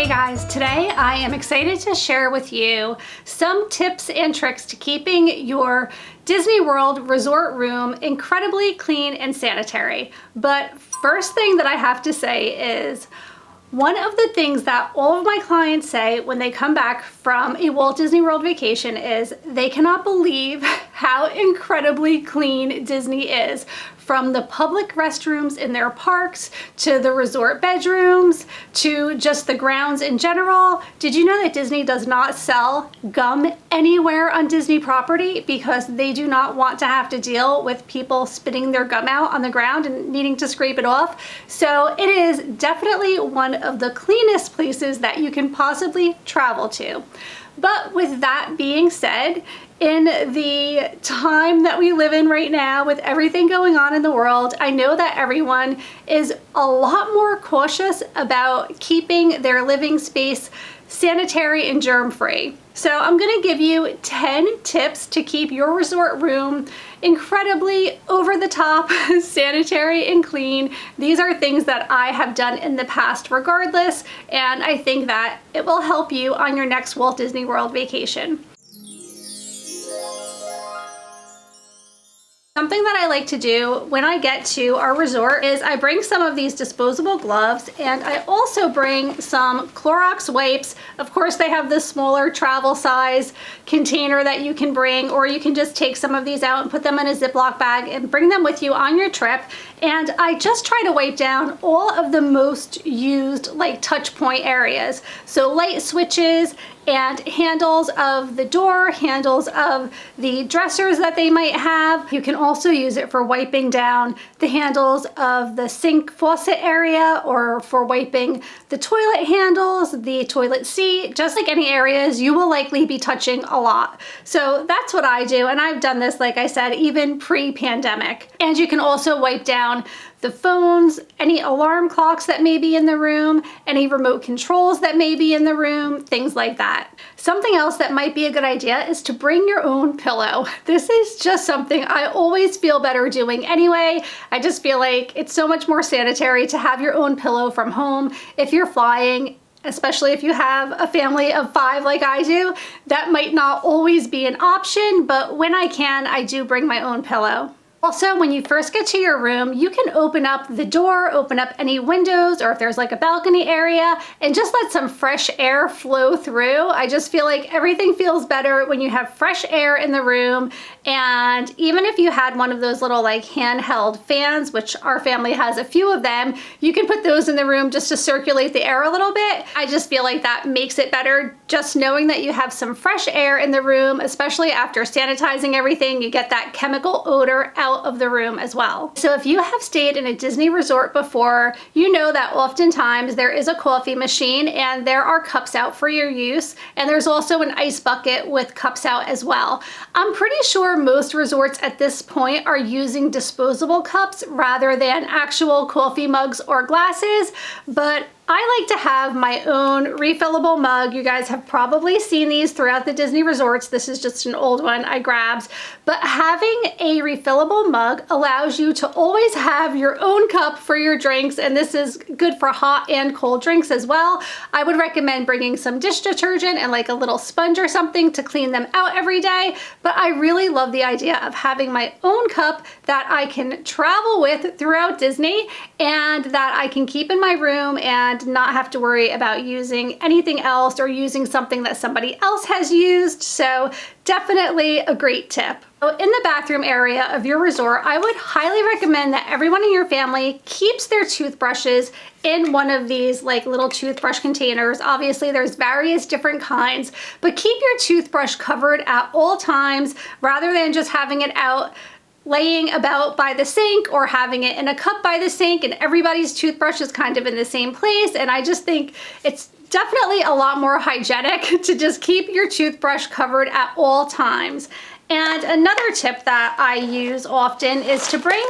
Hey guys, today I am excited to share with you some tips and tricks to keeping your Disney World resort room incredibly clean and sanitary. But first thing that I have to say is one of the things that all of my clients say when they come back from a Walt Disney World vacation is they cannot believe how incredibly clean Disney is. From the public restrooms in their parks, to the resort bedrooms, to just the grounds in general. Did you know that Disney does not sell gum anywhere on Disney property because they do not want to have to deal with people spitting their gum out on the ground and needing to scrape it off? So it is definitely one of the cleanest places that you can possibly travel to. But with that being said, in the time that we live in right now with everything going on in the world, I know that everyone is a lot more cautious about keeping their living space sanitary and germ-free. So I'm gonna give you 10 tips to keep your resort room incredibly over-the-top sanitary and clean. These are things that I have done in the past regardless, and I think that it will help you on your next Walt Disney World vacation. Something that I like to do when I get to our resort is I bring some of these disposable gloves, and I also bring some Clorox wipes. Of course, they have this smaller travel size container that you can bring, or you can just take some of these out and put them in a Ziploc bag and bring them with you on your trip. And I just try to wipe down all of the most used like touch point areas. So light switches and handles of the door, handles of the dressers that they might have. You can also use it for wiping down the handles of the sink faucet area, or for wiping the toilet handles, the toilet seat, just like any areas you will likely be touching a lot. So that's what I do, and I've done this, like I said, even pre-pandemic. And you can also wipe down the phones, any alarm clocks that may be in the room, any remote controls that may be in the room, things like that. Something else that might be a good idea is to bring your own pillow. This is just something I always feel better doing anyway. I just feel like it's so much more sanitary to have your own pillow from home. If you're flying, especially if you have a family of 5 like I do, that might not always be an option, but when I can, I do bring my own pillow. Also, when you first get to your room, you can open up the door, open up any windows, or if there's like a balcony area, and just let some fresh air flow through. I just feel like everything feels better when you have fresh air in the room. And even if you had one of those little like handheld fans, which our family has a few of them, you can put those in the room just to circulate the air a little bit. I just feel like that makes it better, just knowing that you have some fresh air in the room, especially after sanitizing everything. You get that chemical odor out of the room as well. So if you have stayed in a Disney resort before, you know that oftentimes there is a coffee machine and there are cups out for your use, and there's also an ice bucket with cups out as well. I'm pretty sure most resorts at this point are using disposable cups rather than actual coffee mugs or glasses, but I like to have my own refillable mug. You guys have probably seen these throughout the Disney resorts. This is just an old one I grabbed. But having a refillable mug allows you to always have your own cup for your drinks, and this is good for hot and cold drinks as well. I would recommend bringing some dish detergent and like a little sponge or something to clean them out every day. But I really love the idea of having my own cup that I can travel with throughout Disney and that I can keep in my room and not have to worry about using anything else or using something that somebody else has used. So definitely a great tip. So in the bathroom area of your resort, I would highly recommend that everyone in your family keeps their toothbrushes in one of these like little toothbrush containers. Obviously there's various different kinds, but keep your toothbrush covered at all times rather than just having it out laying about by the sink or having it in a cup by the sink and everybody's toothbrush is kind of in the same place. And I just think it's definitely a lot more hygienic to just keep your toothbrush covered at all times. And another tip that I use often is to bring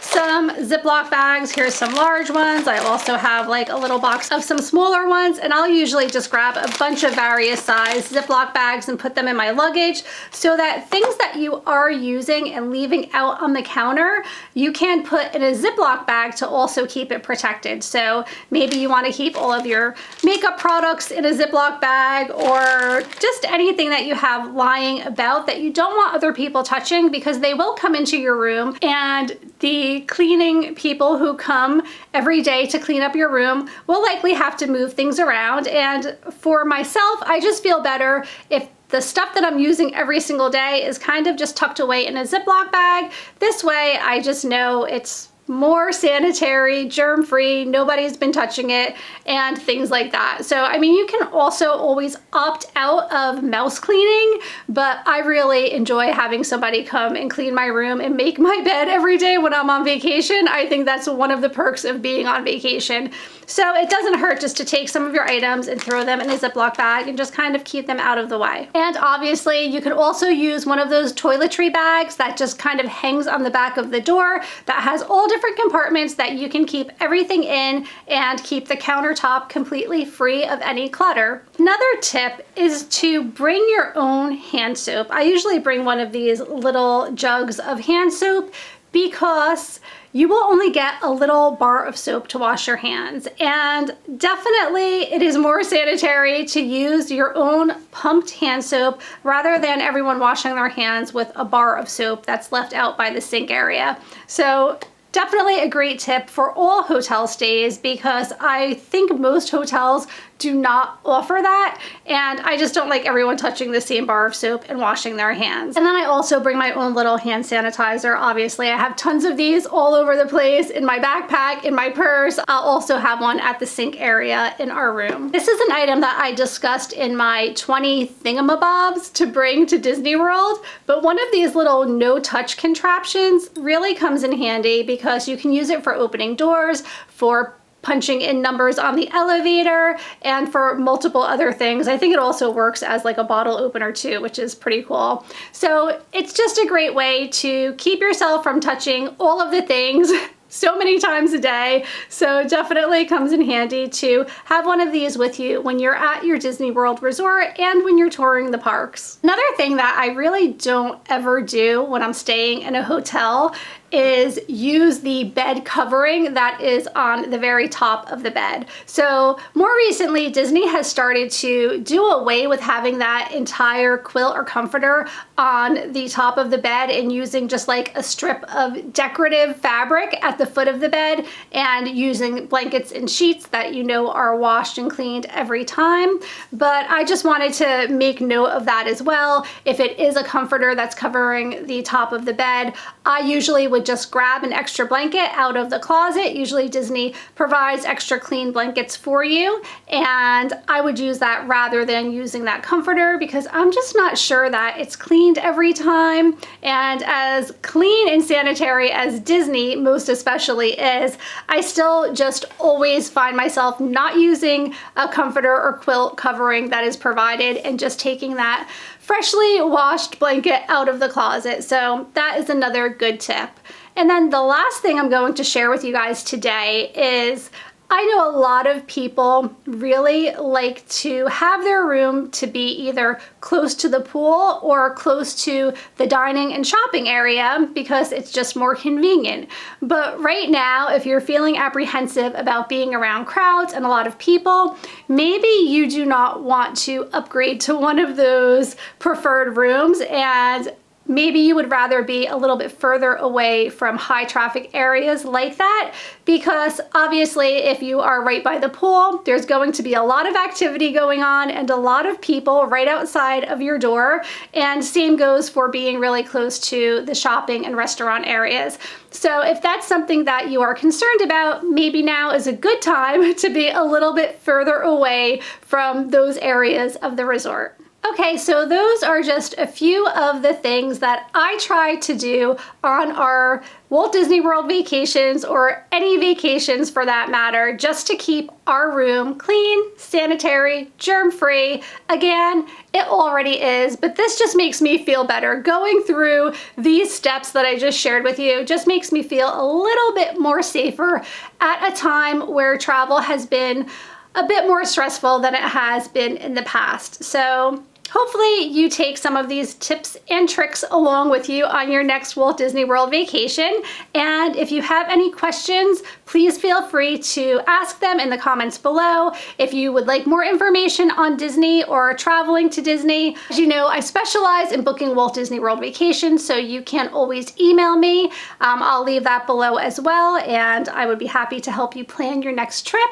some Ziploc bags. Here's some large ones. I also have like a little box of some smaller ones, and I'll usually just grab a bunch of various size Ziploc bags and put them in my luggage so that things that you are using and leaving out on the counter, you can put in a Ziploc bag to also keep it protected. So maybe you want to keep all of your makeup products in a Ziploc bag, or just anything that you have lying about that you don't want other people touching, because they will come into your room, and the cleaning people who come every day to clean up your room will likely have to move things around. And for myself, I just feel better if the stuff that I'm using every single day is kind of just tucked away in a Ziploc bag. This way, I just know it's more sanitary, germ-free, nobody's been touching it, and things like that. So, I mean, you can also always opt out of mouse cleaning, but I really enjoy having somebody come and clean my room and make my bed every day when I'm on vacation. I think that's one of the perks of being on vacation. So it doesn't hurt just to take some of your items and throw them in a Ziploc bag and just kind of keep them out of the way. And obviously, you can also use one of those toiletry bags that just kind of hangs on the back of the door that has all different compartments that you can keep everything in and keep the countertop completely free of any clutter. Another tip is to bring your own hand soap. I usually bring one of these little jugs of hand soap because you will only get a little bar of soap to wash your hands. And definitely it is more sanitary to use your own pumped hand soap rather than everyone washing their hands with a bar of soap that's left out by the sink area. So definitely a great tip for all hotel stays, because I think most hotels do not offer that, and I just don't like everyone touching the same bar of soap and washing their hands. And then I also bring my own little hand sanitizer. Obviously, I have tons of these all over the place, in my backpack, in my purse. I'll also have one at the sink area in our room. This is an item that I discussed in my 20 thingamabobs to bring to Disney World, but one of these little no-touch contraptions really comes in handy because you can use it for opening doors, for punching in numbers on the elevator, and for multiple other things. I think it also works as like a bottle opener too, which is pretty cool. So it's just a great way to keep yourself from touching all of the things so many times a day. So definitely comes in handy to have one of these with you when you're at your Disney World resort and when you're touring the parks. Another thing that I really don't ever do when I'm staying in a hotel is use the bed covering that is on the very top of the bed. So more recently, Disney has started to do away with having that entire quilt or comforter on the top of the bed and using just like a strip of decorative fabric at the foot of the bed, and using blankets and sheets that you know are washed and cleaned every time. But I just wanted to make note of that as well. If it is a comforter that's covering the top of the bed, I usually would just grab an extra blanket out of the closet. Usually Disney provides extra clean blankets for you, and I would use that rather than using that comforter, because I'm just not sure that it's cleaned every time. And as clean and sanitary as Disney most especially is, I still just always find myself not using a comforter or quilt covering that is provided and just taking that freshly washed blanket out of the closet. So that is another good tip. And then the last thing I'm going to share with you guys today is, I know a lot of people really like to have their room to be either close to the pool or close to the dining and shopping area because it's just more convenient. But right now, if you're feeling apprehensive about being around crowds and a lot of people, maybe you do not want to upgrade to one of those preferred rooms, and maybe you would rather be a little bit further away from high traffic areas like that, because obviously if you are right by the pool, there's going to be a lot of activity going on and a lot of people right outside of your door. And same goes for being really close to the shopping and restaurant areas. So if that's something that you are concerned about, maybe now is a good time to be a little bit further away from those areas of the resort. Okay, so those are just a few of the things that I try to do on our Walt Disney World vacations, or any vacations for that matter, just to keep our room clean, sanitary, germ-free. Again, it already is, but this just makes me feel better. Going through these steps that I just shared with you just makes me feel a little bit more safer at a time where travel has been a bit more stressful than it has been in the past. So hopefully you take some of these tips and tricks along with you on your next Walt Disney World vacation. And if you have any questions, please feel free to ask them in the comments below. If you would like more information on Disney or traveling to Disney, as you know, I specialize in booking Walt Disney World vacations, so you can always email me. I'll leave that below as well, and I would be happy to help you plan your next trip.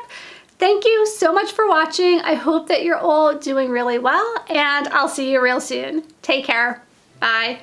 Thank you so much for watching. I hope that you're all doing really well, and I'll see you real soon. Take care. Bye.